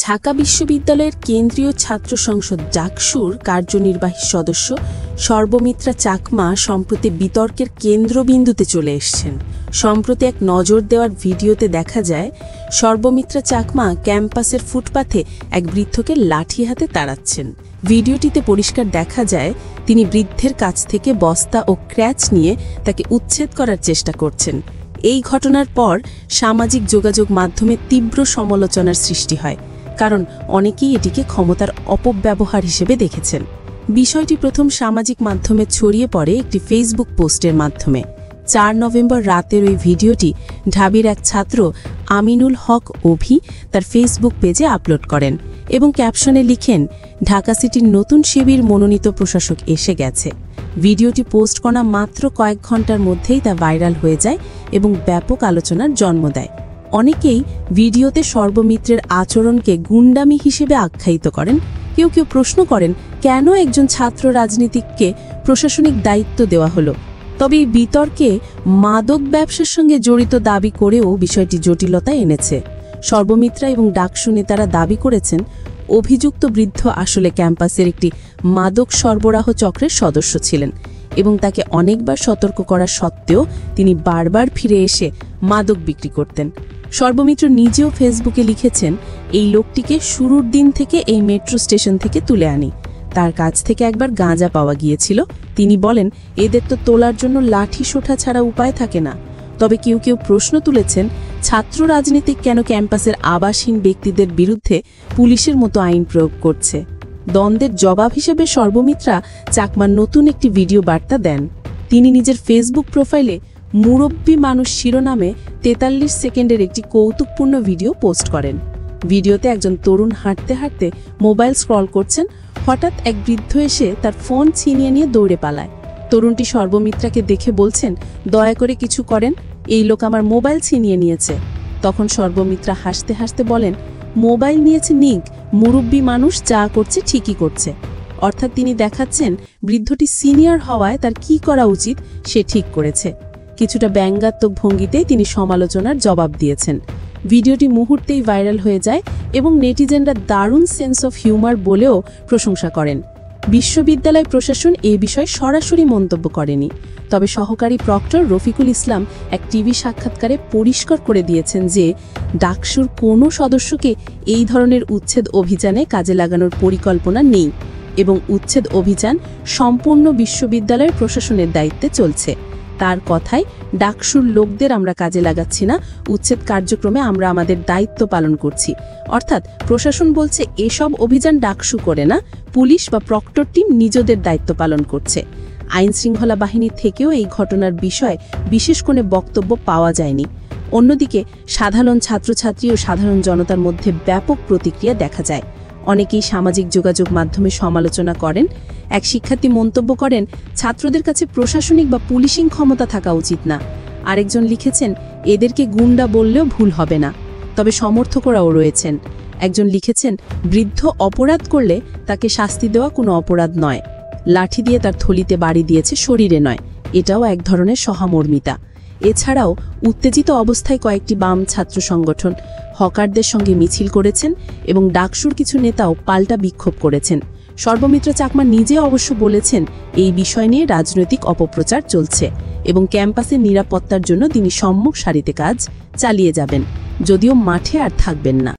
ঢাকা বিশ্ববিদ্যালয়ের কেন্দ্রীয় ছাত্র সংসদ ডাকসুর কার্যনির্বাহী সদস্য সর্বমিত্রা চাকমা সম্প্রতি বিতর্কের কেন্দ্রবিন্দুতে চলে এসেছেন। সম্প্রতি এক নজর দেওয়ার ভিডিওতে দেখা যায় সর্বমিত্রা চাকমা ক্যাম্পাসের ফুটপাথে এক বৃদ্ধকে লাঠি হাতে তাড়াচ্ছেন। ভিডিওটিতে পরিষ্কার দেখা যায় তিনি বৃদ্ধের কাছ থেকে বস্তা ও ক্র্যাচ নিয়ে তাকে উচ্ছেদ করার চেষ্টা করছেন। এই ঘটনার পর সামাজিক যোগাযোগ মাধ্যমে তীব্র সমালোচনার সৃষ্টি হয়, কারণ অনেকেই এটিকে ক্ষমতার অপব্যবহার হিসেবে দেখেছেন। বিষয়টি প্রথম সামাজিক মাধ্যমে ছড়িয়ে পড়ে একটি ফেসবুক পোস্টের মাধ্যমে। 4 নভেম্বর রাতের ওই ভিডিওটি ঢাবির এক ছাত্র আমিনুল হক অভি তার ফেসবুক পেজে আপলোড করেন এবং ক্যাপশনে লিখেন, ঢাকা সিটির নতুন শিবির মনোনীত প্রশাসক এসে গেছে। ভিডিওটি পোস্ট করা মাত্র কয়েক ঘন্টার মধ্যেই তা ভাইরাল হয়ে যায় এবং ব্যাপক আলোচনার জন্ম দেয়। অনেকেই ভিডিওতে সর্বমিত্রের আচরণকে গুন্ডামি হিসেবে আখ্যায়িত করেন। কেউ কেউ প্রশ্ন করেন, কেন একজন ছাত্র রাজনীতিককে প্রশাসনিক দায়িত্ব দেওয়া হলো। তবে এই বিতর্কে মাদক ব্যবসার সঙ্গে জড়িত দাবি করেও বিষয়টি জটিলতা এনেছে। সর্বমিত্রা এবং ডাকসু নেতারা দাবি করেছেন, অভিযুক্ত বৃদ্ধ আসলে ক্যাম্পাসের একটি মাদক সরবরাহ চক্রের সদস্য ছিলেন এবং তাকে অনেকবার সতর্ক করা সত্ত্বেও তিনি বারবার ফিরে এসে মাদক বিক্রি করতেন। সর্বমিত্র নিজেও ফেসবুকে লিখেছেন, এই লোকটিকে শুরুর দিন থেকে এই মেট্রো স্টেশন থেকে তুলে আনি। তার কাছ থেকে একবার গাঁজা পাওয়া গিয়েছিল। তিনি বলেন, এদের তো তোলার জন্য লাঠি সোঁঠা ছাড়া উপায় থাকে না। তবে কেউ কেউ প্রশ্ন তুলেছেন, ছাত্র রাজনীতিক কেন ক্যাম্পাসের আবাসহীন ব্যক্তিদের বিরুদ্ধে পুলিশের মতো আইন প্রয়োগ করছে। দ্বন্দ্বের জবাব হিসেবে সর্বমিত্রা চাকমার নতুন একটি ভিডিও বার্তা দেন। তিনি নিজের ফেসবুক প্রোফাইলে মুরব্বী মানুষ শিরোনামে 43 সেকেন্ডের একটি কৌতুকপূর্ণ ভিডিও পোস্ট করেন। ভিডিওতে একজন তরুণ হাঁটতে হাঁটতে মোবাইল স্ক্রল করছেন। হঠাৎ এক বৃদ্ধ এসে তার ফোন ছিনিয়ে নিয়ে দৌড়ে পালায়। তরুণটি সর্বমিত্রাকে দেখে বলছেন, দয়া করে কিছু করেন, এই লোক আমার মোবাইল ছিনিয়ে নিয়েছে। তখন সর্বমিত্রা হাসতে হাসতে বলেন, মোবাইল নিয়েছে নিক, মুরব্বী মানুষ যা করছে ঠিকই করছে। অর্থাৎ তিনি দেখাচ্ছেন বৃদ্ধটি সিনিয়র হওয়ায় তার কি করা উচিত সে ঠিক করেছে। কিছুটা ব্যঙ্গাত্মক ভঙ্গিতে তিনি সমালোচনার জবাব দিয়েছেন। ভিডিওটি মুহূর্তেই ভাইরাল হয়ে যায় এবং নেটিজেনরা দারুণ সেন্স অফ হিউমার বলেও প্রশংসা করেন। বিশ্ববিদ্যালয় প্রশাসন এ বিষয়ে সরাসরি মন্তব্য করেনি। তবে সহকারী প্রক্টর রফিকুল ইসলাম এক টিভি সাক্ষাৎকারে পরিষ্কার করে দিয়েছেন যে ডাকসুর কোনো সদস্যকে এই ধরনের উচ্ছেদ অভিযানে কাজে লাগানোর পরিকল্পনা নেই এবং উচ্ছেদ অভিযান সম্পূর্ণ বিশ্ববিদ্যালয়ের প্রশাসনের দায়িত্বে চলছে। তার কথায়, ডাকসুর লোকদের আমরা কাজে লাগাচ্ছি না, উচ্ছেদ কার্যক্রমে আমরা আমাদের দায়িত্ব পালন করছি। অর্থাৎ প্রশাসন বলছে এসব অভিযান ডাকসু করে না, পুলিশ বা প্রক্টর টিম নিজেদের দায়িত্ব পালন করছে। আইনশৃঙ্খলা বাহিনী থেকেও এই ঘটনার বিষয়ে বিশেষ কোনো বক্তব্য পাওয়া যায়নি। অন্যদিকে সাধারণ ছাত্রছাত্রী ও সাধারণ জনতার মধ্যে ব্যাপক প্রতিক্রিয়া দেখা যায়। অনেকেই সামাজিক যোগাযোগ মাধ্যমে সমালোচনা করেন। এক শিক্ষার্থী মন্তব্য করেন, ছাত্রদের কাছে প্রশাসনিক বা পুলিশিং ক্ষমতা থাকা উচিত না। আরেকজন লিখেছেন, এদেরকে গুন্ডা বললেও ভুল হবে না। তবে সমর্থকরাও রয়েছেন। একজন লিখেছেন, বৃদ্ধ অপরাধ করলে তাকে শাস্তি দেওয়া কোনো অপরাধ নয়। লাঠি দিয়ে তার থলিতে বাড়ি দিয়েছে, শরীরে নয়। এটাও এক ধরনের সহমর্মিতা। এছাড়াও উত্তেজিত অবস্থায় কয়েকটি বাম ছাত্র সংগঠন হকারদের সঙ্গে মিছিল করেছেন এবং ডাকসুর কিছু নেতাও পাল্টা বিক্ষোভ করেছেন। সর্বমিত্রা চাকমা নিজে অবশ্য বলেছেন, এই বিষয় নিয়ে রাজনৈতিক অপপ্রচার চলছে এবং ক্যাম্পাসের নিরাপত্তার জন্য তিনি সম্মুখ সারিতে কাজ চালিয়ে যাবেন, যদিও মাঠে আর থাকবেন না।